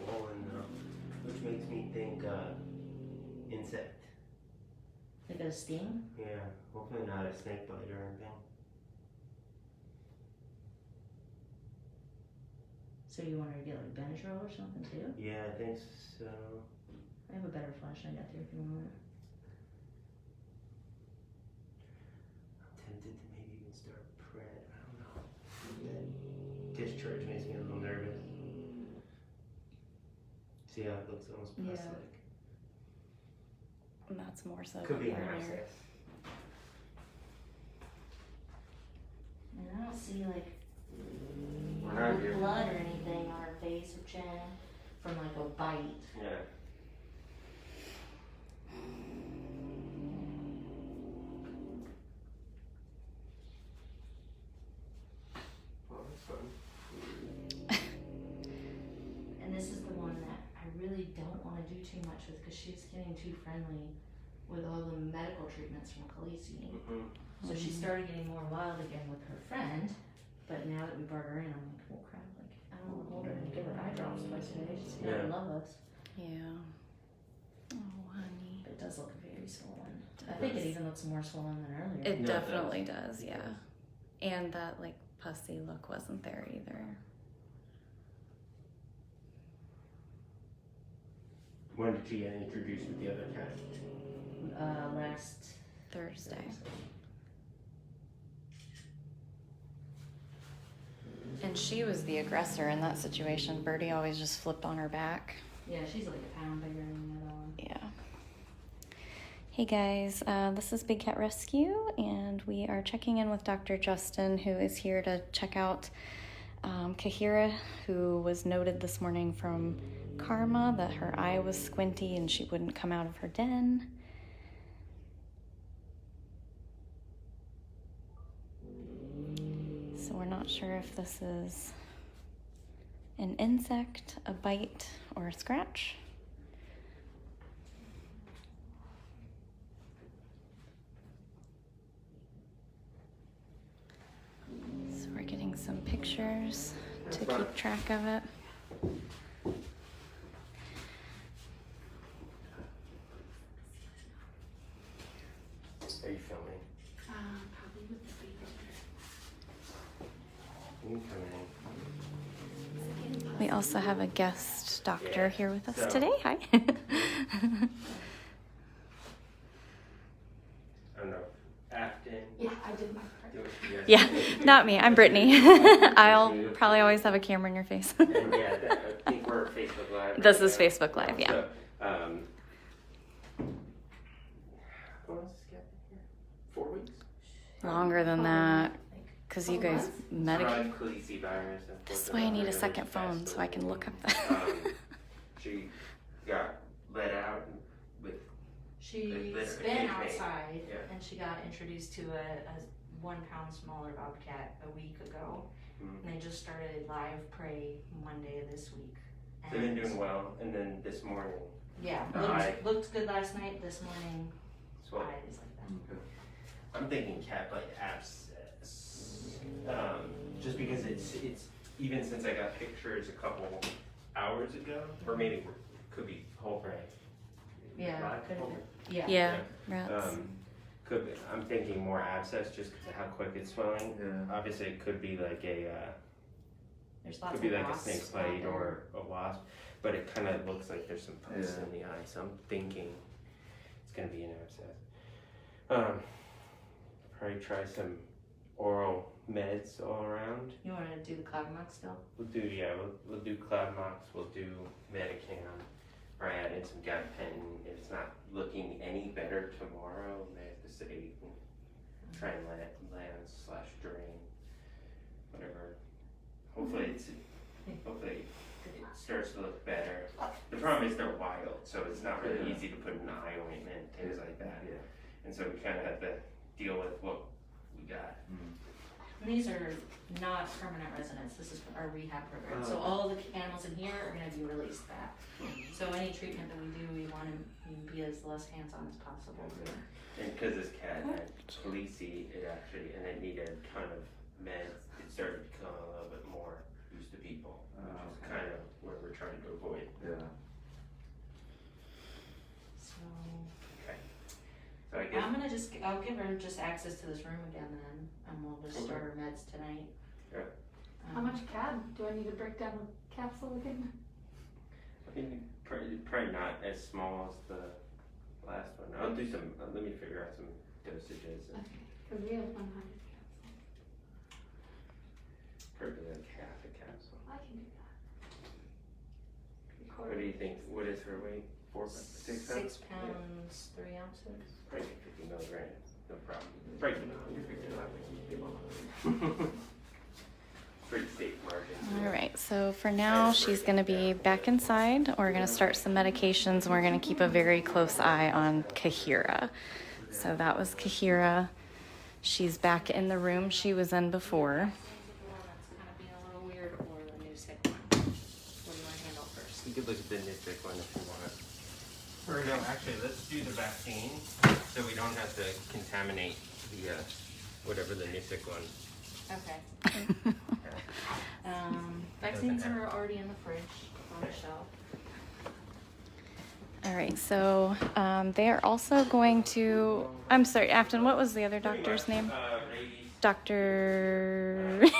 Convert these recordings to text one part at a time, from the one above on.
swollen though, which makes me think insect. Like a sting? Yeah, hopefully not a snake bite or anything. So you want her to get like Benadryl or something too? Yeah, I think so. I have a better flashlight out there if you want it. I'm tempted to maybe even start Pred. I don't know. That discharge makes me a little nervous. See how it looks almost pus-like. And that's more so Could be an earlier. abscess. And I don't see like Around here. blood or anything on her face or chin from like a bite. Yeah. Well, that's fun. And this is the one that I really don't want to do too much with because she's getting too friendly with all the medical treatments from Khaleesi. So she started getting more wild again with her friend. But now that we brought her in, I'm like, oh crap, like, I don't want to hold her and give her eye drops twice a day. She's gonna love us. Yeah. Oh, honey. But it does look very swollen. I think it even looks more swollen than earlier. It No, definitely does, yeah. And that, like, pussy look wasn't there either. When did she get introduced with the other cat? Last Thursday. And she was the aggressor in that situation. Birdie always just flipped on her back. Yeah, she's like a pound bigger than the other one. Yeah. Hey guys, this is Big Cat Rescue, and we are checking in with Dr. Justin, who is here to check out Kahira, who was noted this morning from Karma that her eye was squinty and she wouldn't come out of her den. So we're not sure if this is an insect, a bite, or a scratch. So we're getting some pictures to keep track of it. Are you filming? Probably with the baby. You can come in. We also have a guest doctor here with us today. Hi. I don't know. Afton. Yeah, I did my part. Yeah, not me. I'm Brittany. I'll probably always have a camera in your face. And yeah, I think we're Facebook Live. This is Facebook Live, yeah. So, how long has this cat been here? 4 weeks? Longer than that, because you guys medicate. Khaleesi virus. This is why I need a second phone so I can look up that. She got let out with. She's Literally, been cage mate. outside, Yeah. and she got introduced to a 1 pound smaller bobcat a week ago. And they just started live prey Monday of this week. And They've been doing well, and then this morning. yeah, Eye. looked good last night. This morning, So eye is like that. I'm thinking cat bite abscess. Just because it's even since I got pictures a couple hours ago, or maybe it could be whole brain. Yeah, Live could have whole been. brain? Yeah, rats. Could be, I'm thinking more abscess just because of how quick it's swelling. Yeah. Obviously, it could be like a There's lots could be of like a wasps snake out bite there. or a wasp, but it kind of looks like there's some pus Yeah. in the eye. So I'm thinking it's gonna be an abscess. Probably try some oral meds all around. You want to do the cloud mock still? We'll do we'll do cloud mox. We'll do Medicam. Or add in some gabapentin. If it's not looking any better tomorrow, may have to say try and land / drain, whatever. Hopefully it starts to look better. The problem is they're wild, so it's not really easy to put an eye ointment, things like that. Yeah. And so we kind of have to deal with what we got. And these are not permanent residents. This is our rehab program. So all the animals in here are going to be released back. So any treatment that we do, we want to be as less hands-on as possible. And because this cat had Khaleesi, it actually, and it needed a ton of meds, it started to become a little bit more used to people, which is kind of where we're trying to avoid. I'll give her just access to this room again then, and we'll just start her meds tonight. Yeah. How much CAD? Do I need to break down the capsule again? I think probably not as small as the last one. I'll do some, let me figure out some dosages. And Okay, because we have 100 capsules. probably like half a capsule. I can do that. What do you think? What is her weight? 6 pounds? 6 pounds, 3 ounces. Probably 50 milligrams. No problem. Probably 150 milligrams. Pretty safe margin. All right, so for now, she's going to be back inside. We're going to start some medications, and we're going to keep a very close eye on Kahira. So that was Kahira. She's back in the room she was in before. The one that's kind of being a little weird, or the new sick one. What do you want to handle first? You could look at the nitpick one if you want. Or no, actually, let's do the vaccine so we don't have to contaminate the whatever the nitpick one. Okay. Vaccines are already in the fridge on the shelf. All right, so they are also going to, I'm sorry, Afton, what was the other doctor's name? Rabies. Dr. Obviously,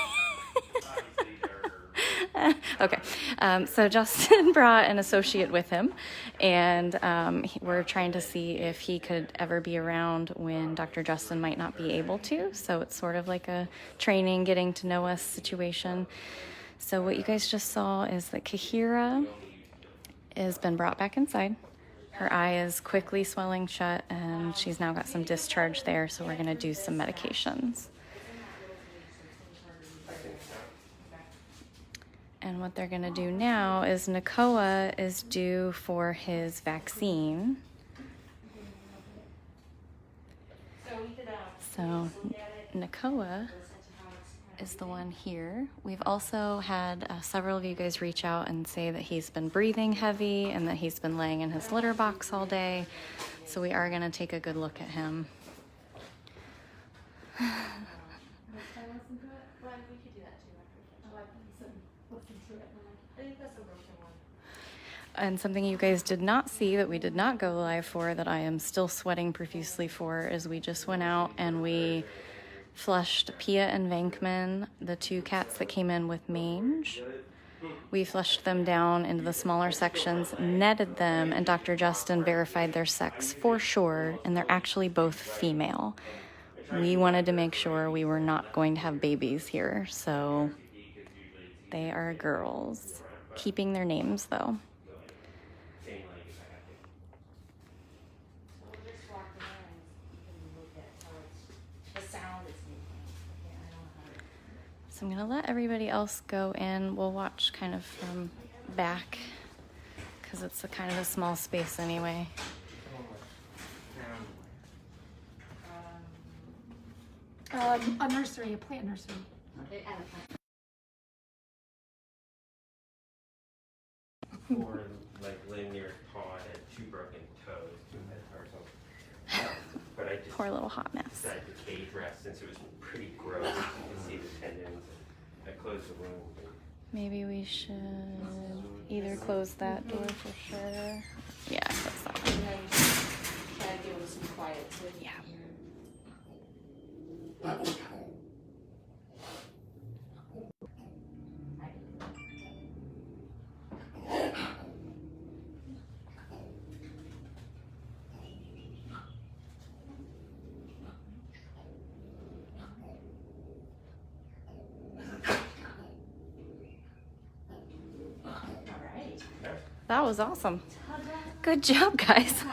Okay, so Justin brought an associate with him, and we're trying to see if he could ever be around when Dr. Justin might not be able to. So it's sort of like a training, getting to know us situation. So what you guys just saw is that Kahira has been brought back inside. Her eye is quickly swelling shut, and she's now got some discharge there, so we're going to do some medications. And what they're going to do now is Nakoa is due for his vaccine. So Nakoa is the one here. We've also had several of you guys reach out and say that he's been breathing heavy and that he's been laying in his litter box all day. So we are going to take a good look at him. And something you guys did not see that we did not go live for, that I am still sweating profusely for, is we just went out and we flushed Pia and Vankman, the 2 cats that came in with mange. We flushed them down into the smaller sections, netted them, and Dr. Justin verified their sex for sure, and they're actually both female. We wanted to make sure we were not going to have babies here, so they are girls. Keeping their names, though. So I'm going to let everybody else go in. We'll watch kind of from back because it's a kind of a small space anyway. A nursery, a plant nursery. Or like linear paw had 2 broken toes, 2 metatarsals. But I just Poor little hot mess. decided to cage rest since it was pretty gross. You can see the tendons. I closed the wound. Maybe we should either close that door for sure. Yeah, that's that one. Try to give them some quiet too. Yeah. That was awesome. Good job, guys.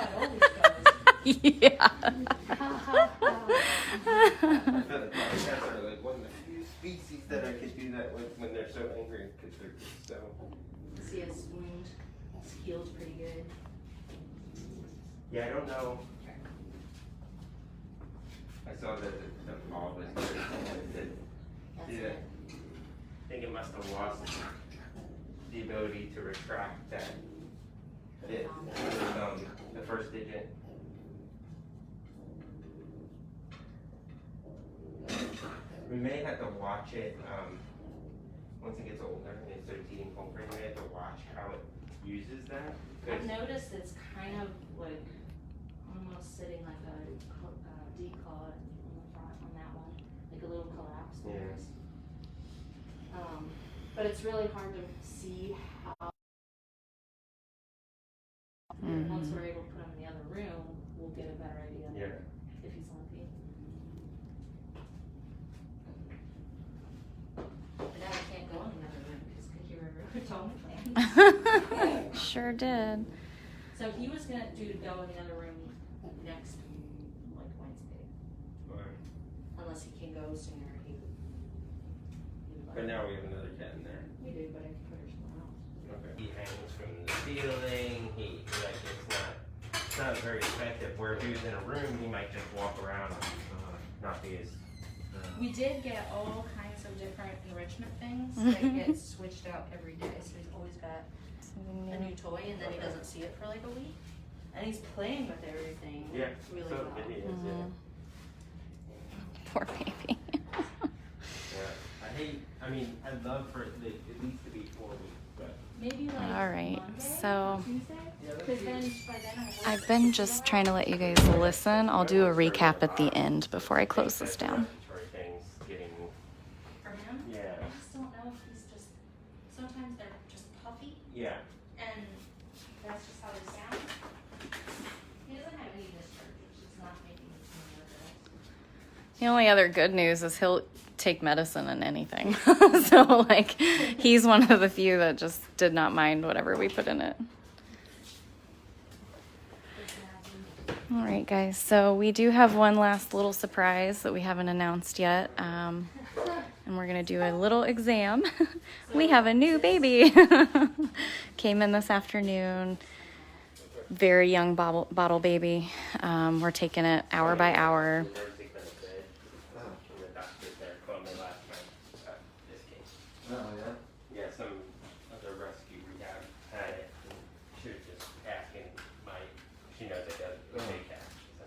Yeah. I feel like cats are like one of the few species that I could do that with when they're so angry because they're just so. See his wound. It's healed pretty good. Yeah, I don't know. I saw that the paw was good. That's Yeah. it. I think it must have lost the ability to retract that bit, the first digit. We may have to watch it once it gets older and it starts eating home grain. We have to watch how it uses that. I've noticed it's kind of like almost sitting like a deep claw on the front on that one, like a little collapse. Yeah. But it's really hard to see how. Once we're able to put him in the other room, we'll get a better idea if he's limpy. But now I can't go in the other room because Kahira told me plans. Sure did. So he was gonna go in the other room next like Wednesday. Right. Unless he can go sooner, he would like But now we have another cat in there. we do, but I can put her somewhere else. Okay. He hangs from the ceiling. He like it's not very effective. Where if he was in a room, he might just walk around and not be as. We did get all kinds of different enrichment things that get switched out every day. So he's always got a new toy, and then he doesn't see it for like a week. And he's playing with everything really so well. good he is, Poor baby. I'd love for it at least to be 4 weeks, but. Maybe like All right, Monday, so Tuesday? 'Cause then by then I've been just trying to let you guys listen. I'll do a recap at the end before I close this down. for him, Yeah. I just don't know if he's just. Sometimes they're just puffy, Yeah. and that's just how they sound. He doesn't have any discharges. It's not making him nervous. The only other good news is he'll take medicine and anything. So, like, he's one of the few that just did not mind whatever we put in it. All right, guys. So we do have one last little surprise that we haven't announced yet. And we're going to do a little exam. We have a new baby. Came in this afternoon. Very young bottle baby. We're taking it hour by hour. Oh, yeah? Yeah, some other rescue rehab had it, and she was just asking she knows it does, the big cat. I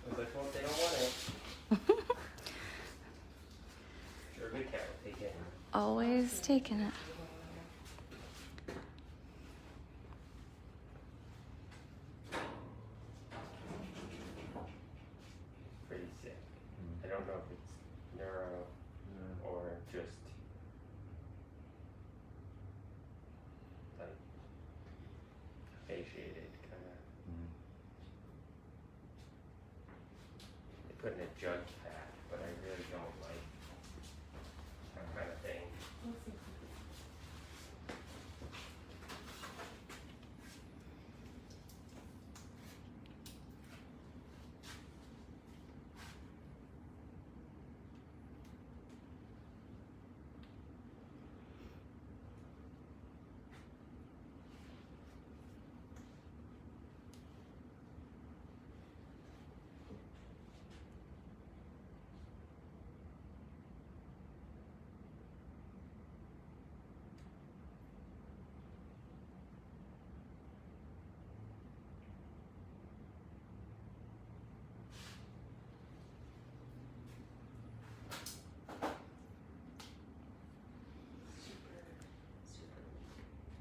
was like, well, if they don't want it. Sure, a big cat will take it. Always taking it. Pretty sick. I don't know if it's neuro or just like emaciated kind of. They put in a jug pack, but I really don't like that kind of thing.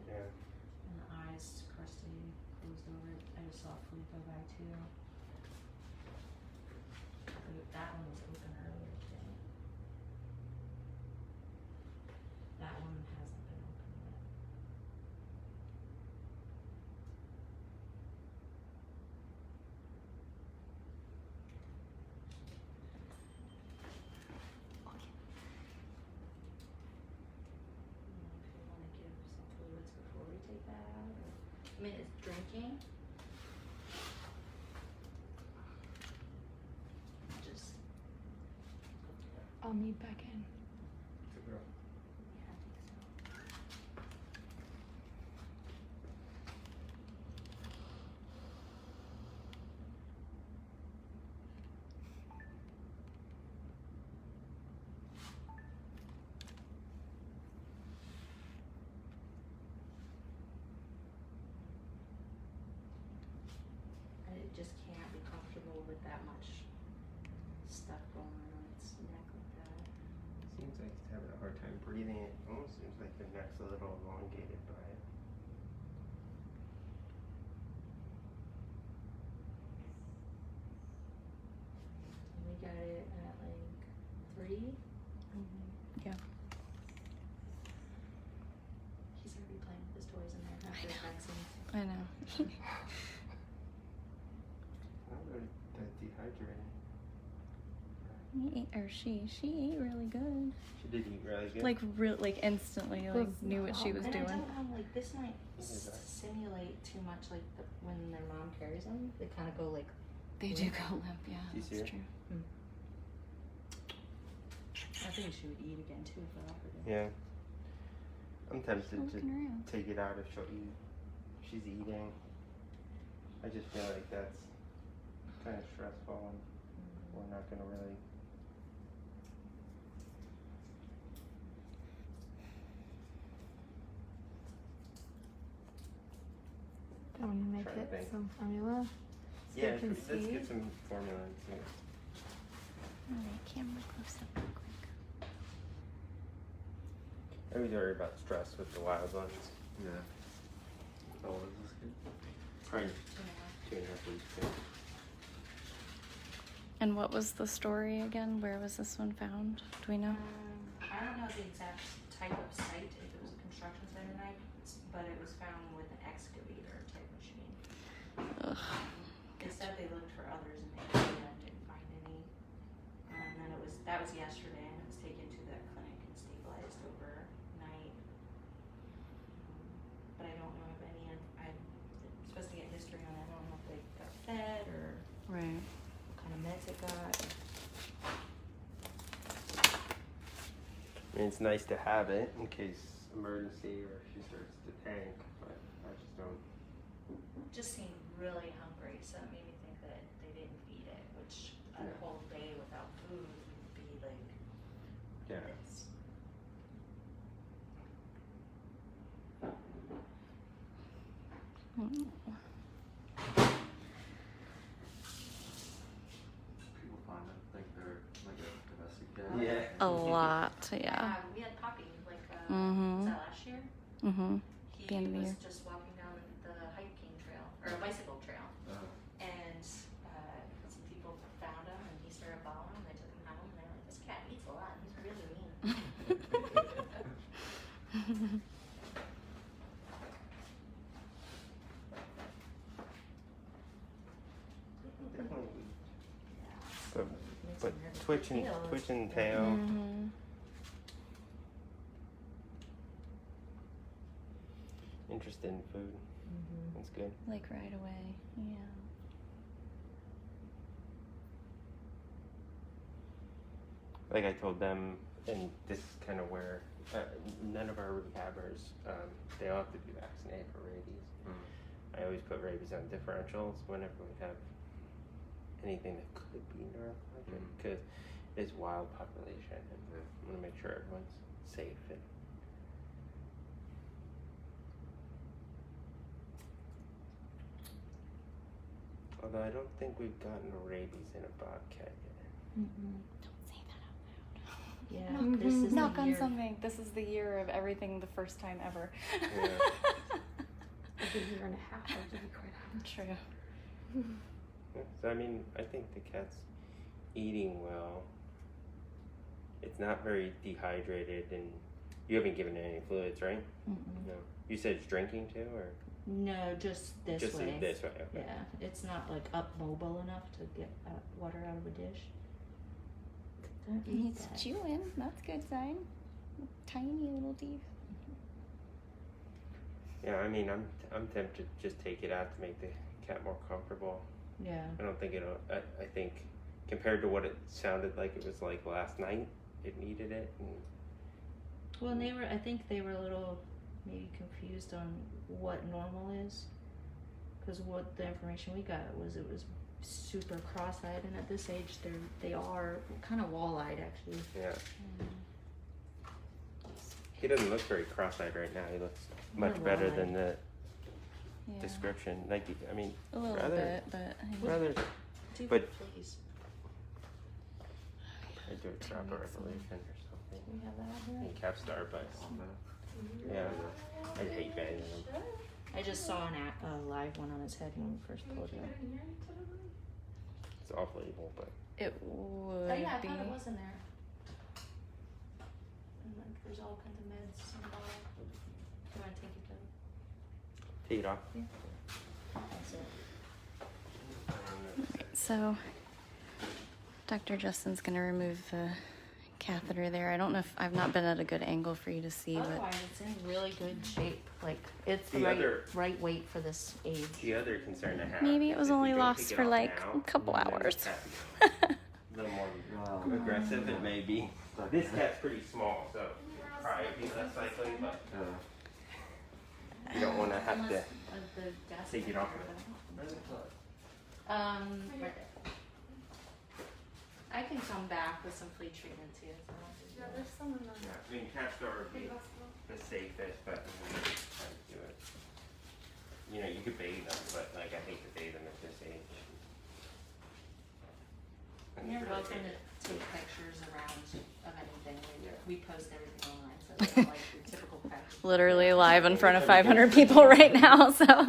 Yeah. And the eyes crusty, closed over. I just saw Felipe go by too. That one was open earlier today. That one hasn't been open yet. If you want to give some fluids before we take that out, or, I mean, it's drinking. Just, I'll need back in. yeah, I think so. I just can't be comfortable with that much stuff going on its neck like that. Seems like he's having a hard time breathing. It almost seems like the neck's a little elongated by it. got it at like 3. Yeah. He's already playing with his toys in there after his vaccine. I know. That dehydrated. She ate really good. She did eat really good. Like instantly, like knew what she was And doing. I don't know, like this might Is that- simulate too much like when their mom carries them. They kind of go like. They do go limp, yeah. Do you see That's her? true. I think she would eat again too if I offered it. Yeah. I'm tempted Still to looking around. take it out if she'll eat. She's eating. I just feel like that's kind of stressful and we're not gonna really. Do we make Trying to it think. some formula? So Yeah, you can let's see? get some formula and see. Alright, camera close up real quick. I always worry about stress with the wild ones. Yeah. Oh, is this good? Probably 2.5 weeks. Yeah. And what was the story again? Where was this one found? Do we know? I don't know the exact type of site, if it was a construction site or not, but it was found with an excavator type machine. Ugh. They said they looked for others and didn't find any. And then that was yesterday, and it was taken to that clinic and stabilized overnight. But I don't know if any. I'm supposed to get history on it. I don't know if they got fed or Right. what kind of meds it got. I mean, it's nice to have it in case emergency or if she starts to tank, but I just don't. Just seemed really hungry, so it made me think that they didn't feed it, which a Yeah. whole day without food would be like Yeah. this. Mm. People find it, think they're like a domestic cat. Yeah. A lot, yeah. We had Poppy, like, Mhm. was that last year? Mm-hmm. He The end of the was year. just walking down the hiking trail, or a bicycle trail, and some people found him, and he started following him. They took him home, and they were like, "This cat eats a lot. He's really mean." Definitely. Yeah. But twitching tail. Mm-hmm. Interested in food. Mm-hmm. That's good. Like right away, yeah. Like I told them, and this is kind of where none of our rehabbers, they all have to be vaccinated for rabies. I always put rabies on differentials whenever we have anything that could be neurologic, because it's wild population, and I want to make sure everyone's safe. And although I don't think we've gotten rabies in a bobcat yet. Mm-hmm. Don't say that out loud. Yeah, No. this is Knock the on year. something. This is the year of everything the first time ever. Like a year and a half, to be quite honest. True. Yeah, so I mean, I think the cat's eating well. It's not very dehydrated, and you haven't given it any fluids, right? Mm-mm. No. You said it's drinking too, or No, just this just way. this way? Okay. Yeah, it's not like up mobile enough to get water out of a dish. Don't eat He's that. chewing. That's a good sign. Tiny little teeth. Yeah, I mean, I'm tempted to just take it out to make the cat more comfortable. Yeah. I don't think it'll. I think compared to what it sounded like it was like last night, it needed it. And Well, and I think they were a little maybe confused on what normal is, because what the information we got was it was super cross-eyed, and at this age they are kind of wall-eyed actually. yeah, he doesn't look very cross-eyed right now. He looks much More better wide. than the Yeah. description. Like, I mean, A little rather- bit, but rather Do But- please. I do a drop a revelation or something. We have that out here. In Capstar, but yeah, I hate banging them. I just saw a live one on his head when we first pulled it. it's off label, but It would Oh yeah, I be. thought it was in there. And then there's all kinds of meds in the bottle. Do you want to take it to? take it off. That's it. So, Dr. Justin's gonna remove the catheter there. I don't know if I've not been at a good angle for you to see, but Otherwise, it's in really good shape. Like it's the The right other- right weight for this age. The other concern I have. maybe it is was if we only don't lost take it for off like now, a couple then this hours. cat becomes a little more Wow. aggressive. It may be. This cat's pretty small, so probably be less likely, but you don't want to have to Unless, the gas take it off. right there. I can come back with some flea treatment too. Yeah, there's some in the Yeah, I mean, cat store would be big hospital. the safest, but I'm gonna try to do it. You know, you could bathe them, but like I hate to bathe them at this age. And You're it's really welcome big. to take pictures around of anything. Yeah. We post everything online, so it's not like your typical pet. Literally live in front of 500 people right now, so. Oh,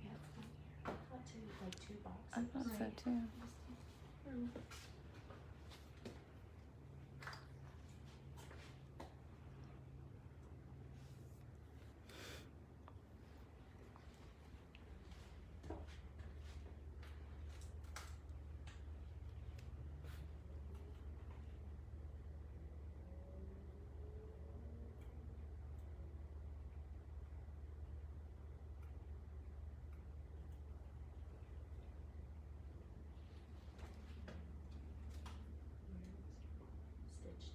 yeah. I thought like 2 boxes. I thought so too. Stitched.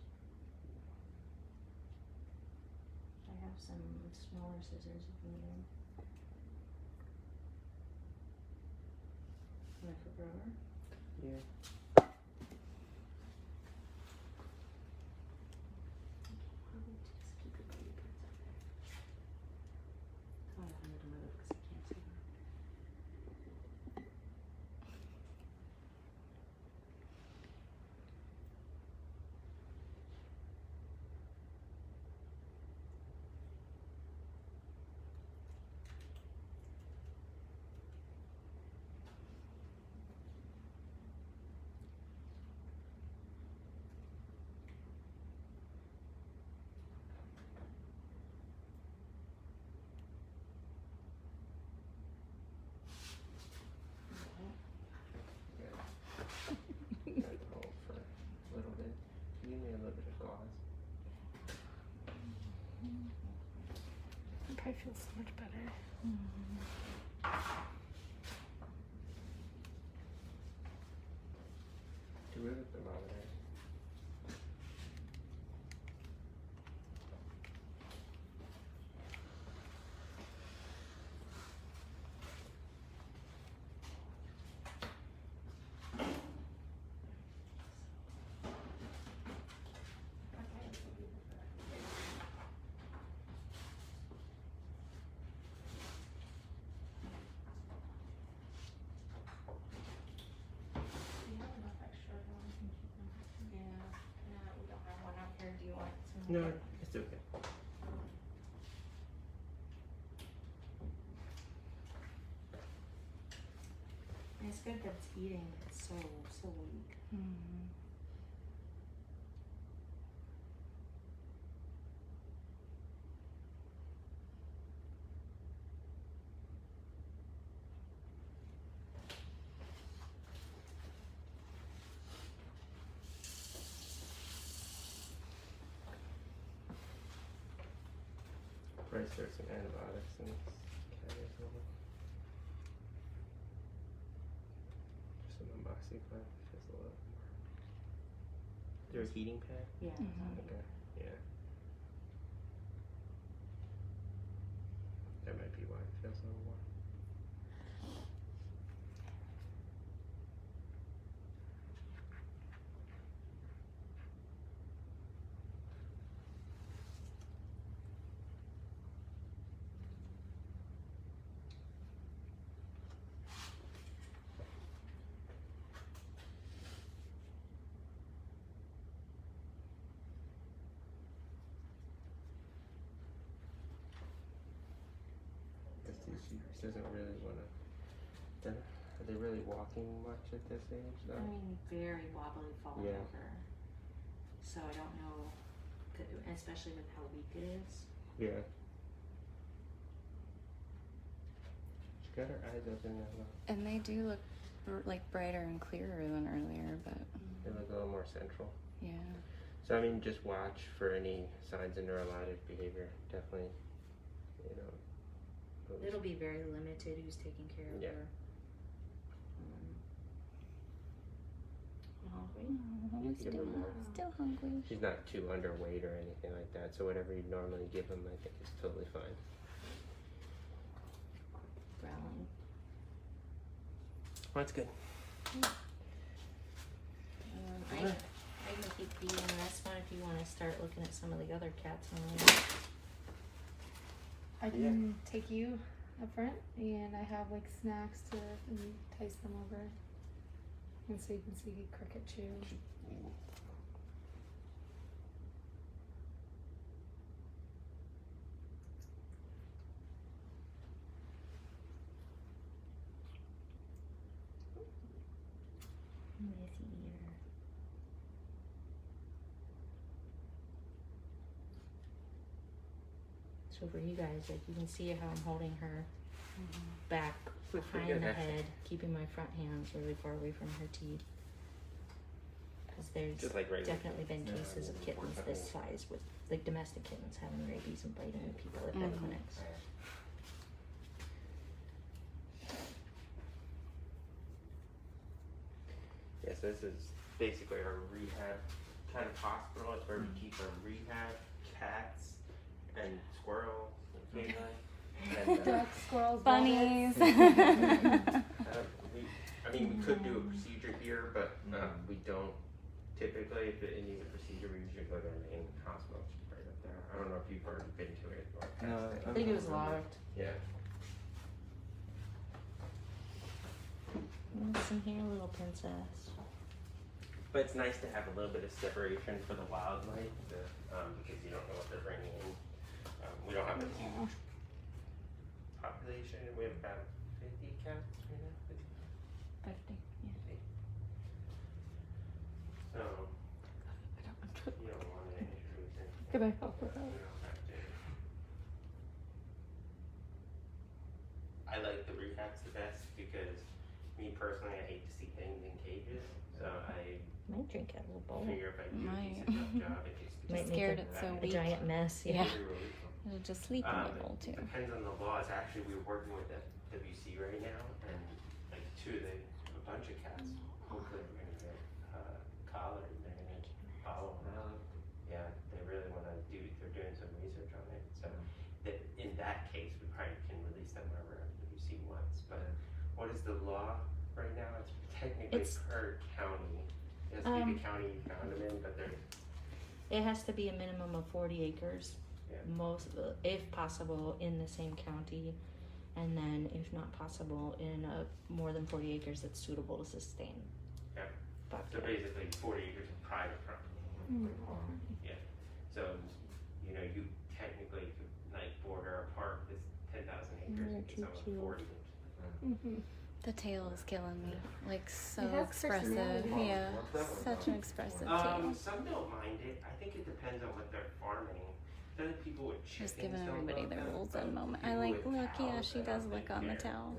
I have some smaller scissors if you need them. Knife for rubber. Yeah. Oh, I need to move because I can't see them. That's all for a little bit. Give me a little bit of gauze. It probably feels so much better. Do it with the thermometer. Do you have enough extra ones? Yeah, no, we don't have one out here. Do you want some? No, it's okay. And it's good that it's eating. It's so weak. Probably start some antibiotics and cat as well. Just some amoxicillin, just a little more. Is there a heating pad? Yeah. it's on Okay, here. yeah. That might be why it feels a little warm. she doesn't really want to. Are they really walking much at this age, though? I mean, very wobbly falling Yeah. over. So I don't know, especially with how weak it is. Yeah. She got her eyes open now. And they do look like brighter and clearer than earlier, but They look a little more central. yeah. So I mean, just watch for any signs of neurologic behavior. Definitely, you know. those- It'll be very limited who's taking care of Yeah. her. Hungry? Oh, You give her more. still hungry. She's not too underweight or anything like that, so whatever you normally give them, I think is totally fine. Growling. Well, that's good. I can keep feeding this one if you want to start looking at some of the other cats online. I can take you up front, and I have like snacks to entice them over. And so you can see Cricket chew. Messy ear. So for you guys, like you can see how I'm holding her back Looks pretty behind good, the actually. head, keeping my front hands really far away from her teeth. Because there's Just like regular definitely been cases of kittens this size with like domestic kittens having rabies and biting people at vet clinics. Yeah, so this is basically our rehab kind of hospital. It's where we keep our rehab cats and squirrels and canine. And, Ducks, squirrels, Bunnies. we could do a procedure here, but we don't typically. If it needs a procedure, we usually go to the main hospital, which is right up there. I don't know if you've already been to it or No, past it. I think it was locked. Yeah. Listen here, little princess. But it's nice to have a little bit of separation for the wildlife, because you don't know what they're bringing in. We don't have a huge population. We have about 50 cats right now. 50, yeah. So you don't want to introduce anything. Can I help with that? You don't have to. I like the rehabs the best because me personally, I hate to see things in cages. So I Might drink out of a bowl. figure if I do a Might. decent enough job, it just Might make Scared a- it's so A weak. giant mess. Yeah. Really. It'll just sleep in the bowl too. It depends on the laws. Actually, we're working with WC right now, and like a bunch of cats. Hopefully, we're gonna get collared. And they're gonna follow around. Yeah, they really want to do. They're doing some research on it. So, in that case, we probably can release them wherever WC wants. But what is the law right now? It's technically It's- per county. It has to be the county you found them in, but they're It has to be a minimum of 40 acres, Yeah. if possible, in the same county, and then if not possible, in more than 40 acres that's suitable to sustain. Yeah. Bobcat. so basically 40 acres of private property. So, you know, you technically could like border a park that's 10,000 acres They're and too someone cute. 40. The tail is killing me. Like so It has expressive. personality. Yeah. Such an expressive tail. Some don't mind it. I think it depends on what they're farming. Then people with chickens Just giving don't everybody love their them, rules but in moment. I people like, with look, yeah, cows, she I does don't lick think on the they're- towel.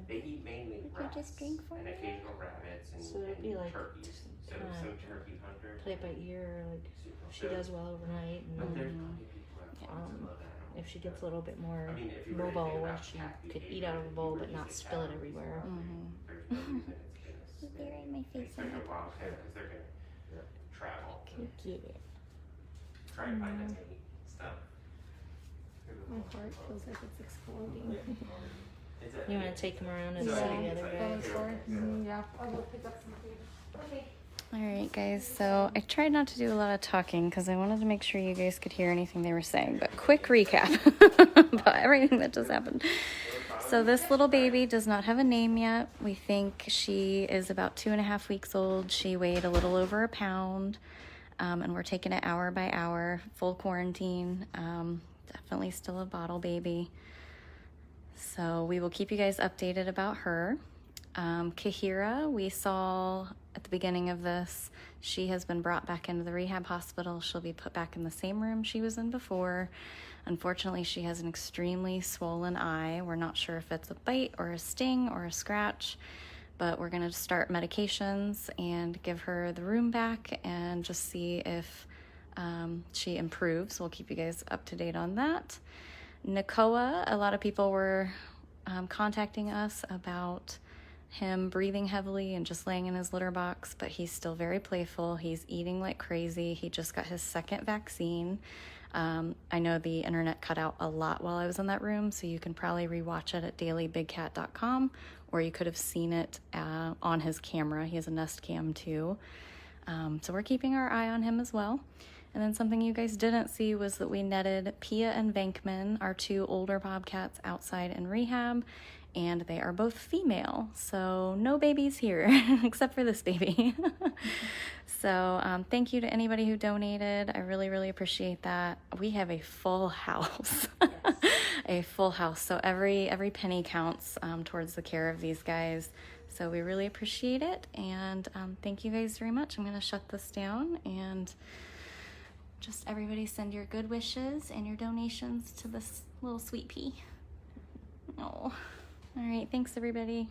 They eat mainly Would you rats just drink for and me? occasional rabbits and, So it'd be like turkeys. So kinda some turkey hunters. Play it by ear, like super she good. does well overnight, But and there's plenty of people out there that love animals. if she gets a little bit more I mean, if you really mobile, think where about she cat could eat behavior, out of a if bowl you but really not think spill it calories everywhere. are- Mhm. There's no reason it's gonna Bury my face in especially it. a wildcat, because they're gonna travel, Get it. try and find us any stuff. My heart feels like it's exploding. You want to take him around and So, see I think the it's other like- guys? Yeah, I'll go pick up some food. Okay. All right, guys. So I tried not to do a lot of talking because I wanted to make sure you guys could hear anything they were saying. But quick recap about everything that just happened. So this little baby does not have a name yet. We think she is about 2.5 weeks old. She weighed a little over a pound, and we're taking it hour by hour, full quarantine. Definitely still a bottle baby. So we will keep you guys updated about her. Kahira, we saw at the beginning of this, she has been brought back into the rehab hospital. She'll be put back in the same room she was in before. Unfortunately, she has an extremely swollen eye. We're not sure if it's a bite or a sting or a scratch, but we're going to start medications and give her the room back and just see if she improves. We'll keep you guys up to date on that. Nakoa, a lot of people were contacting us about him breathing heavily and just laying in his litter box, but he's still very playful. He's eating like crazy. He just got his second vaccine. I know the internet cut out a lot while I was in that room, so you can probably rewatch it at dailybigcat.com, or you could have seen it on his camera. He has a Nest Cam too. So we're keeping our eye on him as well. And then something you guys didn't see was that we netted Pia and Venkman, our 2 older bobcats, outside in rehab, and they are both female. So no babies here, except for this baby. So thank you to anybody who donated. I really, really appreciate that. We have a full house. Yes. A full house. So every penny counts towards the care of these guys. So we really appreciate it. And thank you guys very much. I'm going to shut this down, and just everybody send your good wishes and your donations to this little sweet pea. Oh, all right. Thanks, everybody.